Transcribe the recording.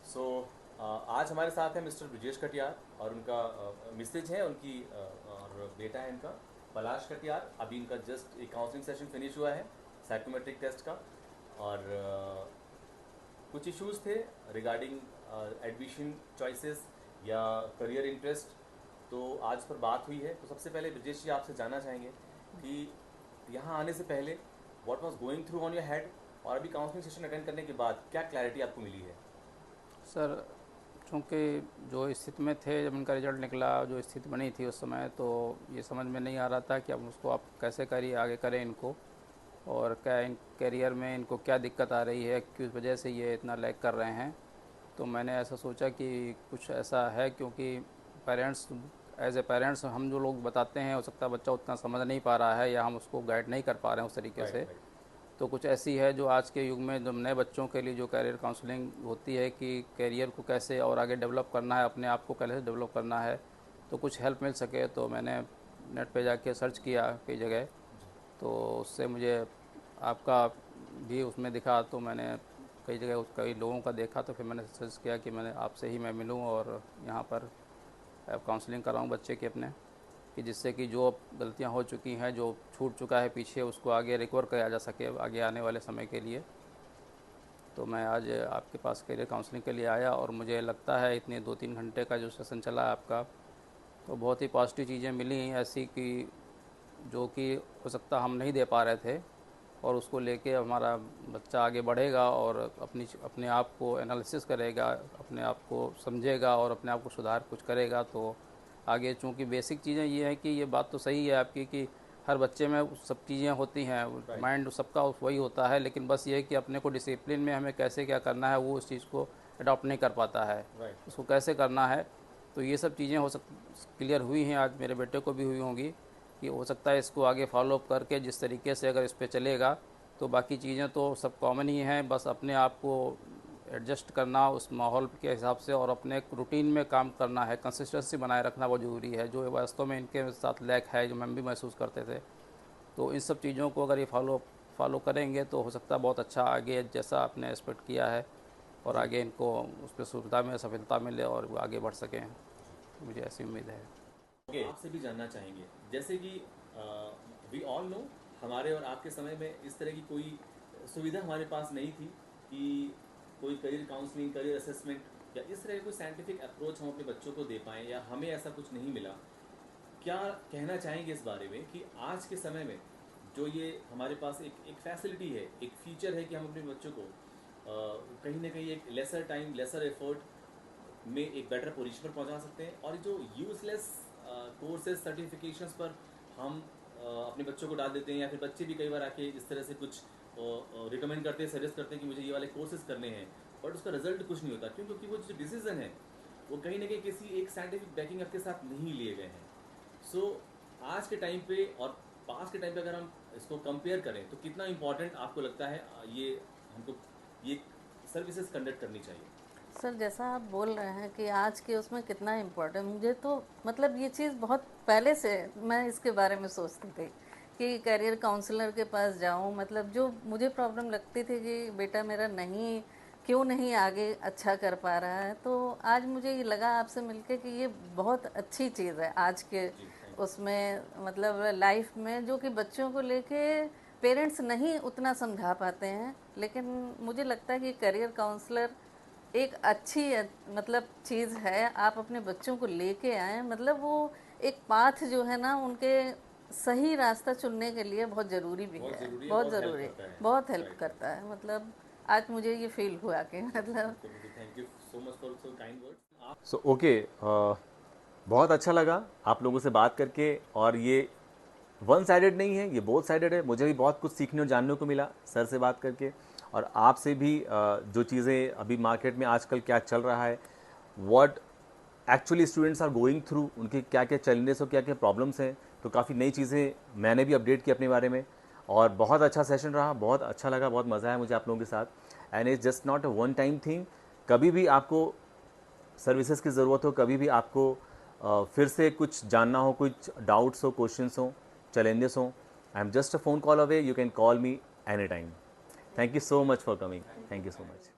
सो आज हमारे साथ हैं मिस्टर ब्रिजेश कटियार और उनका मिसेज है उनकी और बेटा है इनका पलाश कटियार। अभी इनका जस्ट एक काउंसलिंग सेशन फिनिश हुआ है साइकोमेट्रिक टेस्ट का, और कुछ इश्यूज थे रिगार्डिंग एडमिशन चॉइसेस या करियर इंटरेस्ट, तो आज पर बात हुई है। तो सबसे पहले ब्रिजेश जी आपसे जानना चाहेंगे कि यहाँ आने से पहले what was going through on your head, और अभी काउंसलिंग सेशन अटेंड करने के बाद क्या क्लैरिटी आपको मिली है। सर, चूँकि जो स्थिति में थे जब इनका रिज़ल्ट निकला, जो स्थिति बनी थी उस समय, तो ये समझ में नहीं आ रहा था कि अब उसको आप कैसे करिए, आगे करें इनको, और क्या इन करियर में इनको क्या दिक्कत आ रही है, किस वजह से ये इतना लैग कर रहे हैं। तो मैंने ऐसा सोचा कि कुछ ऐसा है, क्योंकि पेरेंट्स एज ए पेरेंट्स हम जो लोग बताते हैं, हो सकता है बच्चा उतना समझ नहीं पा रहा है या हम उसको गाइड नहीं कर पा रहे हैं उस तरीके राइट से। राइट। तो कुछ ऐसी है जो आज के युग में जो नए बच्चों के लिए जो करियर काउंसलिंग होती है कि करियर को कैसे और आगे डेवलप करना है, अपने आप को कैसे डेवलप करना है, तो कुछ हेल्प मिल सके। तो मैंने नेट पे जाके सर्च किया कई जगह, तो उससे मुझे आपका भी उसमें दिखा, तो मैंने कई जगह कई लोगों का देखा, तो फिर मैंने सर्च किया कि मैंने आपसे ही मैं मिलूं और यहाँ पर काउंसलिंग कराऊं बच्चे की अपने, कि जिससे कि जो गलतियां हो चुकी हैं, जो छूट चुका है पीछे, उसको आगे रिकवर किया जा सके आगे आने वाले समय के लिए। तो मैं आज आपके पास करियर काउंसलिंग के लिए आया, और मुझे लगता है इतने 2-3 घंटे का जो सेशन चला है आपका, तो बहुत ही पॉजिटिव चीज़ें मिली ऐसी कि जो कि हो सकता हम नहीं दे पा रहे थे, और उसको लेके हमारा बच्चा आगे बढ़ेगा और अपने आप को एनालिसिस करेगा, अपने आप को समझेगा और अपने आप को सुधार कुछ करेगा। तो आगे, चूँकि बेसिक चीज़ें ये है कि ये बात तो सही है आपकी कि हर बच्चे में सब चीज़ें होती हैं, राइट माइंड सबका वही होता है, लेकिन बस ये है कि अपने को डिसिप्लिन में हमें कैसे क्या करना है, वो उस चीज़ को अडॉप्ट नहीं कर पाता है, राइट। उसको कैसे करना है। तो ये सब चीज़ें हो क्लियर हुई हैं, आज मेरे बेटे को भी हुई होंगी, कि हो सकता है इसको आगे फॉलो अप करके जिस तरीके से अगर इस पर चलेगा, तो बाकी चीज़ें तो सब कॉमन ही हैं, बस अपने आप को एडजस्ट करना उस माहौल के हिसाब से, और अपने एक रूटीन में काम करना है, कंसिस्टेंसी बनाए रखना बहुत ज़रूरी है, जो वास्तव में इनके साथ लैक है, जो हम भी महसूस करते थे। तो इन सब चीज़ों को अगर ये फॉलो करेंगे तो हो सकता है बहुत अच्छा आगे जैसा आपने एक्सपेक्ट किया है, और जी आगे इनको उस पर सुविधा में सफलता मिले और वो आगे बढ़ सकें, मुझे ऐसी उम्मीद है। ओके, आपसे भी जानना चाहेंगे जैसे कि वी ऑल नो हमारे और आपके समय में इस तरह की कोई सुविधा हमारे पास नहीं थी कि कोई करियर काउंसलिंग, करियर असेसमेंट या इस तरह की कोई साइंटिफिक अप्रोच हम अपने बच्चों को दे पाएँ, या हमें ऐसा कुछ नहीं मिला। क्या कहना चाहेंगे इस बारे में कि आज के समय में जो ये हमारे पास एक फैसिलिटी है, एक फीचर है कि हम अपने बच्चों को कहीं ना कहीं एक लेसर टाइम, लेसर एफर्ट में एक बेटर पोजीशन पर पहुंचा सकते हैं, और जो यूजलेस कोर्सेज, सर्टिफिकेशंस पर हम अपने बच्चों को डाल देते हैं, या फिर बच्चे भी कई बार आके इस तरह से कुछ रिकमेंड करते हैं, सजेस्ट करते हैं कि मुझे ये वाले कोर्सेज करने हैं, बट उसका रिजल्ट कुछ नहीं होता। क्यों? क्योंकि वो जो डिसीजन है वो कहीं ना कहीं किसी एक साइंटिफिक बैकिंग के साथ नहीं लिए गए हैं। सो आज के टाइम पे और पास्ट के टाइम पे अगर हम इसको कंपेयर करें तो कितना इम्पोर्टेंट आपको लगता है ये हमको ये सर्विसेज कंडक्ट करनी चाहिए। सर, जैसा आप बोल रहे हैं कि आज के उसमें कितना इम्पोर्टेंट, मुझे तो मतलब ये चीज़ बहुत पहले से मैं इसके बारे में सोचती थी कि करियर काउंसलर के पास जाऊं। मतलब जो मुझे प्रॉब्लम लगती थी कि बेटा मेरा नहीं, क्यों नहीं आगे अच्छा कर पा रहा है, तो आज मुझे ये लगा आपसे मिलके कि ये बहुत अच्छी चीज़ है आज के जी थैंक उसमें, मतलब लाइफ में, जो कि बच्चों को लेके पेरेंट्स नहीं उतना समझा पाते हैं। लेकिन मुझे लगता है कि करियर काउंसलर एक अच्छी मतलब चीज़ है। आप अपने बच्चों को लेके आए, मतलब वो एक पाथ जो है ना उनके सही रास्ता चुनने के लिए बहुत ज़रूरी भी बहुत है, ज़रूरी है, बहुत बहुत हेल्प ज़रूरी, करता है। बहुत हेल्प राइट राइट। करता है। मतलब आज मुझे ये फील हुआ कि मतलब बिल्कुल बिल्कुल, thank you so much for so kind words. आप सो ओके, बहुत अच्छा लगा आप लोगों से बात करके, और ये वन साइडेड नहीं है, ये बोथ साइडेड है। मुझे भी बहुत कुछ सीखने और जानने को मिला सर से बात करके, और आपसे भी जो चीज़ें अभी मार्केट में आजकल क्या चल रहा है, what actually students are going through, उनके क्या क्या चैलेंजेस और क्या क्या प्रॉब्लम्स हैं, तो काफ़ी नई चीज़ें मैंने भी अपडेट की अपने बारे में। और बहुत अच्छा सेशन रहा, बहुत अच्छा लगा, बहुत मज़ा आया मुझे आप लोगों के साथ। And it's just not a one time thing. कभी भी आपको सर्विसेज की ज़रूरत हो, कभी भी आपको फिर से कुछ जानना हो, कुछ डाउट्स हो, क्वेश्चंस हो, challenges हो, I am just a phone call away. You can call me anytime. Thank you so much for coming. Thank you so much.